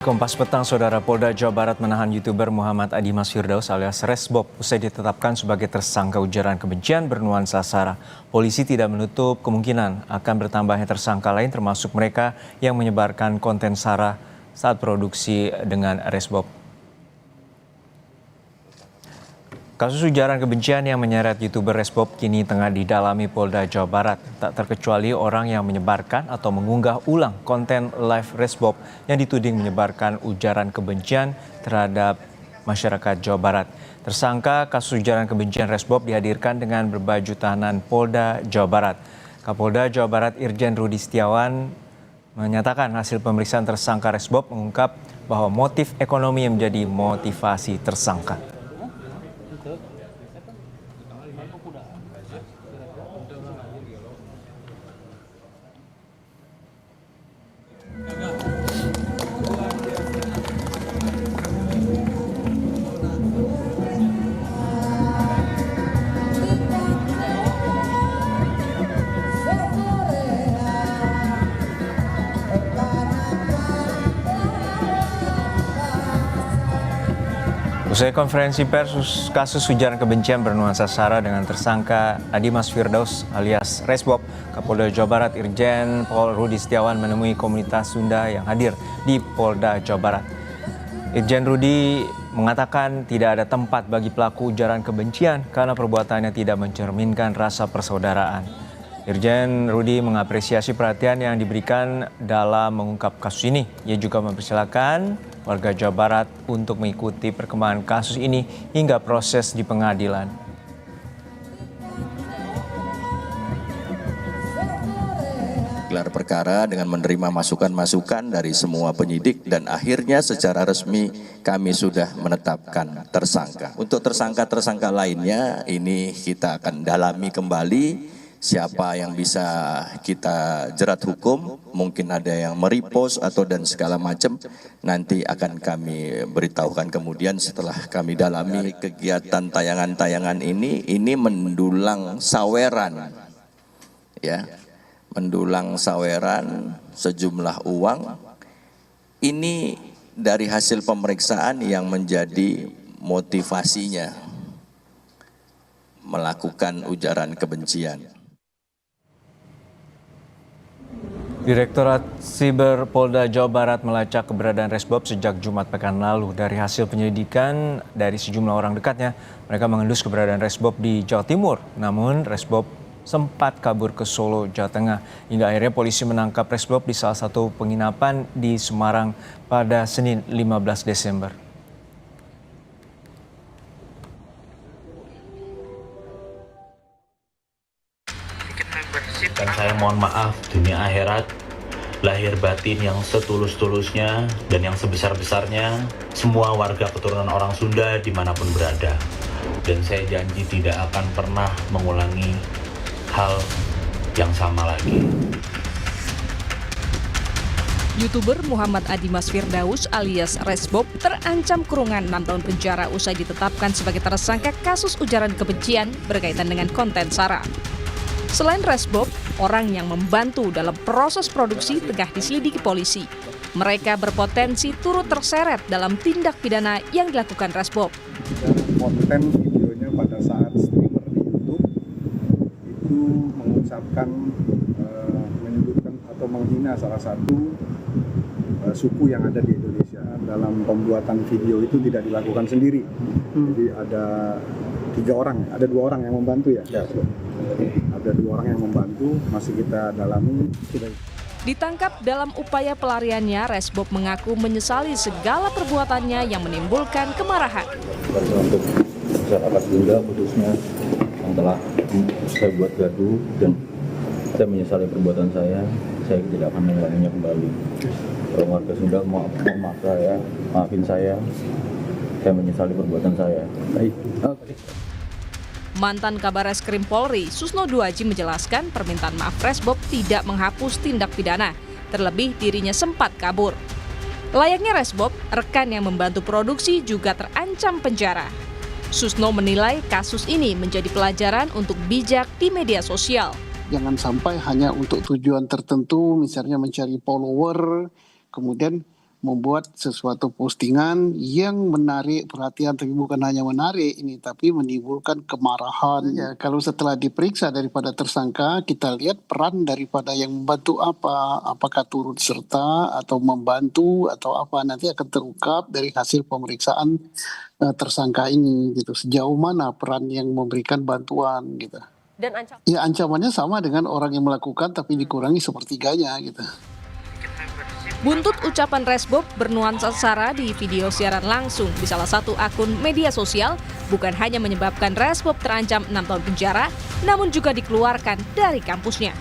Kompas Petang, Saudara. Polda Jawa Barat menahan YouTuber Muhammad Adimas Firdaus alias Resbob usai ditetapkan sebagai tersangka ujaran kebencian bernuansa sara. Polisi tidak menutup kemungkinan akan bertambahnya tersangka lain termasuk mereka yang menyebarkan konten sara saat produksi dengan Resbob. Kasus ujaran kebencian yang menyeret YouTuber Resbob kini tengah didalami Polda Jawa Barat. Tak terkecuali orang yang menyebarkan atau mengunggah ulang konten live Resbob yang dituding menyebarkan ujaran kebencian terhadap masyarakat Jawa Barat. Tersangka kasus ujaran kebencian Resbob dihadirkan dengan berbaju tahanan Polda Jawa Barat. Kapolda Jawa Barat Irjen Rudi Setiawan menyatakan hasil pemeriksaan tersangka Resbob mengungkap bahwa motif ekonomi yang menjadi motivasi tersangka. Usai konferensi pers kasus ujaran kebencian bernuansa sara dengan tersangka Adimas Firdaus alias Resbob, Kapolda Jawa Barat Irjen Pol Rudi Setiawan menemui komunitas Sunda yang hadir di Polda Jawa Barat. Irjen Rudi mengatakan tidak ada tempat bagi pelaku ujaran kebencian karena perbuatannya tidak mencerminkan rasa persaudaraan. Irjen Rudi mengapresiasi perhatian yang diberikan dalam mengungkap kasus ini. Ia juga mempersilakan warga Jawa Barat untuk mengikuti perkembangan kasus ini hingga proses di pengadilan. Gelar perkara dengan menerima masukan-masukan dari semua penyidik dan akhirnya secara resmi kami sudah menetapkan tersangka. Untuk tersangka-tersangka lainnya ini kita akan dalami kembali. Siapa yang bisa kita jerat hukum, mungkin ada yang merepost atau dan segala macam, nanti akan kami beritahukan kemudian setelah kami dalami. Kegiatan tayangan-tayangan ini mendulang saweran, ya, mendulang saweran sejumlah uang. Ini dari hasil pemeriksaan yang menjadi motivasinya melakukan ujaran kebencian. Direktorat Siber Polda Jawa Barat melacak keberadaan Resbob sejak Jumat pekan lalu. Dari hasil penyelidikan dari sejumlah orang dekatnya, mereka mengendus keberadaan Resbob di Jawa Timur. Namun Resbob sempat kabur ke Solo, Jawa Tengah. Hingga akhirnya polisi menangkap Resbob di salah satu penginapan di Semarang pada Senin 15 Desember. Dan saya mohon maaf, dunia akhirat, lahir batin yang setulus-tulusnya dan yang sebesar-besarnya, semua warga keturunan orang Sunda dimanapun berada. Dan saya janji tidak akan pernah mengulangi hal yang sama lagi. YouTuber Muhammad Adimas Firdaus alias Resbob terancam kurungan 6 tahun penjara usai ditetapkan sebagai tersangka kasus ujaran kebencian berkaitan dengan konten sara. Selain Resbob, orang yang membantu dalam proses produksi tengah diselidiki polisi. Mereka berpotensi turut terseret dalam tindak pidana yang dilakukan Resbob. Konten videonya pada saat streamer di YouTube itu mengucapkan, menyebutkan atau menghina salah satu suku yang ada di Indonesia. Dalam pembuatan video itu tidak dilakukan sendiri. Jadi ada 2 orang yang membantu ya. Ada 2 orang yang membantu, masih kita dalami. Ditangkap dalam upaya pelariannya, Resbob mengaku menyesali segala perbuatannya yang menimbulkan kemarahan. Untuk masyarakat Sunda khususnya yang telah saya buat gaduh dan saya menyesali perbuatan saya tidak akan mengulanginya kembali. Kalau warga Sunda maafin saya menyesali perbuatan saya. Baik. Mantan Kabar Reskrim Polri, Susno Duaji menjelaskan permintaan maaf Resbob tidak menghapus tindak pidana, terlebih dirinya sempat kabur. Layaknya Resbob, rekan yang membantu produksi juga terancam penjara. Susno menilai kasus ini menjadi pelajaran untuk bijak di media sosial. Jangan sampai hanya untuk tujuan tertentu, misalnya mencari follower, kemudian membuat sesuatu postingan yang menarik perhatian, tapi bukan hanya menarik ini, tapi menimbulkan kemarahan. Ya, kalau setelah diperiksa daripada tersangka, kita lihat peran daripada yang membantu apa, apakah turut serta atau membantu atau apa, nanti akan terungkap dari hasil pemeriksaan tersangka ini gitu. Sejauh mana peran yang memberikan bantuan gitu. Dan Ya, ancamannya sama dengan orang yang melakukan tapi dikurangi sepertiganya gitu. Buntut ucapan Resbob bernuansa sara di video siaran langsung di salah satu akun media sosial bukan hanya menyebabkan Resbob terancam 6 tahun penjara, namun juga dikeluarkan dari kampusnya.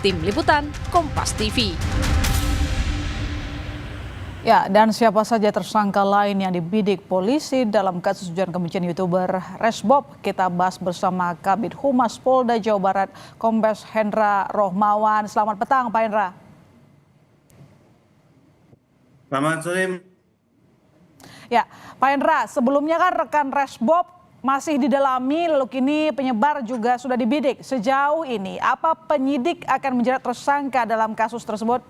Tim Liputan, Kompas TV. Ya, dan siapa saja tersangka lain yang dibidik polisi dalam kasus ujaran kebencian YouTuber Resbob? Kita bahas bersama Kabid Humas Polda Jawa Barat, Kombes Hendra Rohmawan. Selamat petang, Pak Hendra. Selamat sore. Ya, Pak Hendra, sebelumnya kan rekan Resbob masih didalami, lalu kini penyebar juga sudah dibidik. Sejauh ini, apa penyidik akan menjerat tersangka dalam kasus tersebut?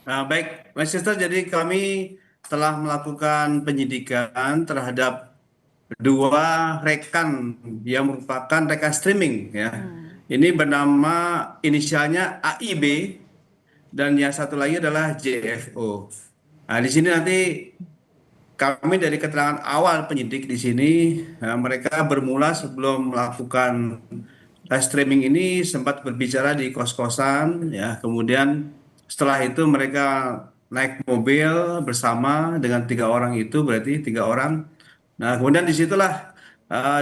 Baik, Mas Sister, jadi kami telah melakukan penyidikan terhadap 2 rekan yang merupakan rekan streaming ya. Ini bernama inisialnya AIB dan yang satu lagi adalah JFO. Nah, di sini nanti kami dari keterangan awal penyidik di sini, mereka bermula sebelum melakukan live streaming ini sempat berbicara di kos-kosan, ya. Kemudian setelah itu mereka naik mobil bersama dengan 3 orang itu, berarti 3 orang. Nah, kemudian disitulah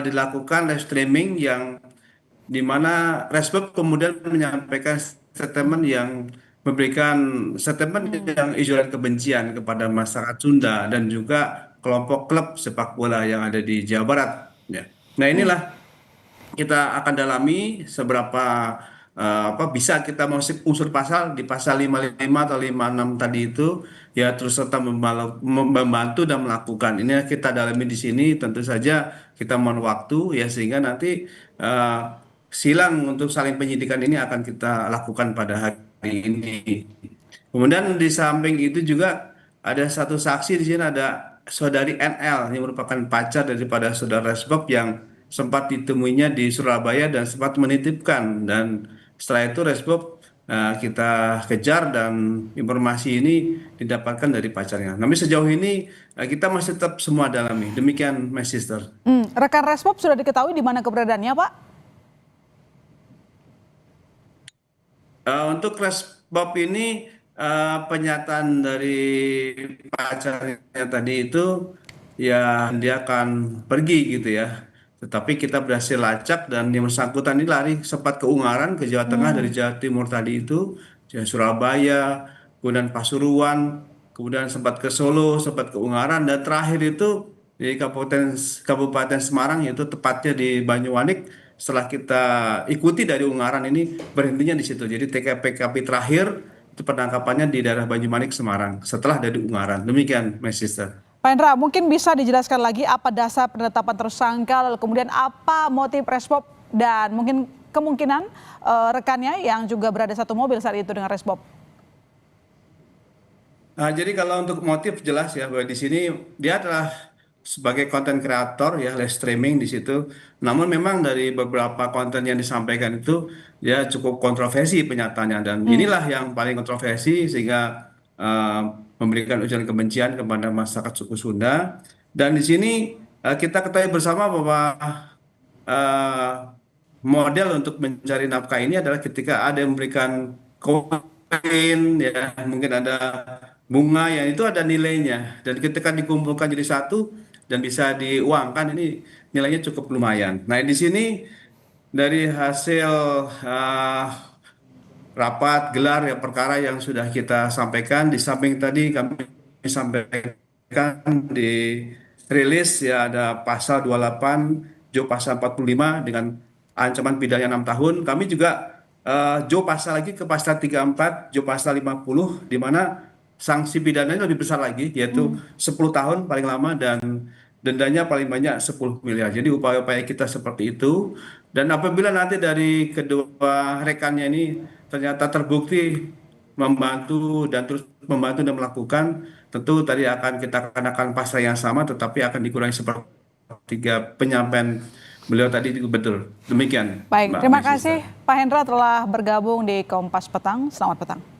dilakukan live streaming yang di mana Resbob kemudian menyampaikan statement yang memberikan statement yang ujaran kebencian kepada masyarakat Sunda dan juga kelompok klub sepak bola yang ada di Jawa Barat. Ya. Nah, inilah kita akan dalami seberapa bisa kita masuk unsur pasal di pasal 55 atau 56 tadi itu ya, terus serta membantu dan melakukan. Ini kita dalami di sini, tentu saja kita mohon waktu ya sehingga nanti silang untuk saling penyidikan ini akan kita lakukan pada hari ini. Kemudian di samping itu juga ada satu saksi di sini, ada saudari NL yang merupakan pacar daripada saudara Resbob yang sempat ditemuinya di Surabaya dan sempat menitipkan, dan setelah itu Resbob kita kejar dan informasi ini didapatkan dari pacarnya. Namun sejauh ini kita masih tetap semua dalami. Demikian, My Sister. Rekan Resbob sudah diketahui di mana keberadaannya, Pak? Untuk Resbob ini pernyataan dari pacarnya tadi itu ya dia akan pergi gitu ya. Tetapi kita berhasil lacak dan yang bersangkutan ini lari sempat ke Ungaran, ke Jawa Tengah dari Jawa Timur tadi itu, Surabaya, kemudian Pasuruan, kemudian sempat ke Solo, sempat ke Ungaran, dan terakhir itu di Kabupaten Semarang, yaitu tepatnya di Banyuwanik. Setelah kita ikuti dari Ungaran ini berhentinya di situ. Jadi TKP terakhir itu penangkapannya di daerah Banyumanik, Semarang. Setelah dari Ungaran. Demikian, My Sister. Pak Hendra, mungkin bisa dijelaskan lagi apa dasar penetapan tersangka, lalu kemudian apa motif Resbob dan mungkin kemungkinan rekannya yang juga berada satu mobil saat itu dengan Resbob. Jadi kalau untuk motif jelas ya bahwa di sini dia adalah sebagai konten kreator ya, live streaming di situ. Namun memang dari beberapa konten yang disampaikan itu ya cukup kontroversi pernyataannya, dan inilah yang paling kontroversi sehingga memberikan ujaran kebencian kepada masyarakat suku Sunda. Dan di sini kita ketahui bersama bahwa model untuk mencari nafkah ini adalah ketika ada yang memberikan koin ya, mungkin ada bunga yang itu ada nilainya, dan ketika dikumpulkan jadi satu dan bisa diuangkan, ini nilainya cukup lumayan. Nah, di sini dari hasil rapat gelar ya perkara yang sudah kita sampaikan, di samping tadi kami sampaikan di rilis ya ada pasal 28, Jo pasal 45 dengan ancaman pidana 6 tahun. Kami juga Jo pasal lagi ke pasal 34, Jo pasal 50 di mana sanksi pidananya lebih besar lagi, yaitu 10 tahun paling lama dan dendanya paling banyak 10 miliar. Jadi upaya-upaya kita seperti itu. Dan apabila nanti dari kedua rekannya ini ternyata terbukti membantu dan terus membantu dan melakukan, tentu tadi akan kita kenakan pasal yang sama, tetapi akan dikurangi sepertiga. Penyampaian beliau tadi itu betul. Demikian. Baik, Mbak terima Mesista. kasih Pak Hendra telah bergabung di Kompas Petang. Selamat petang.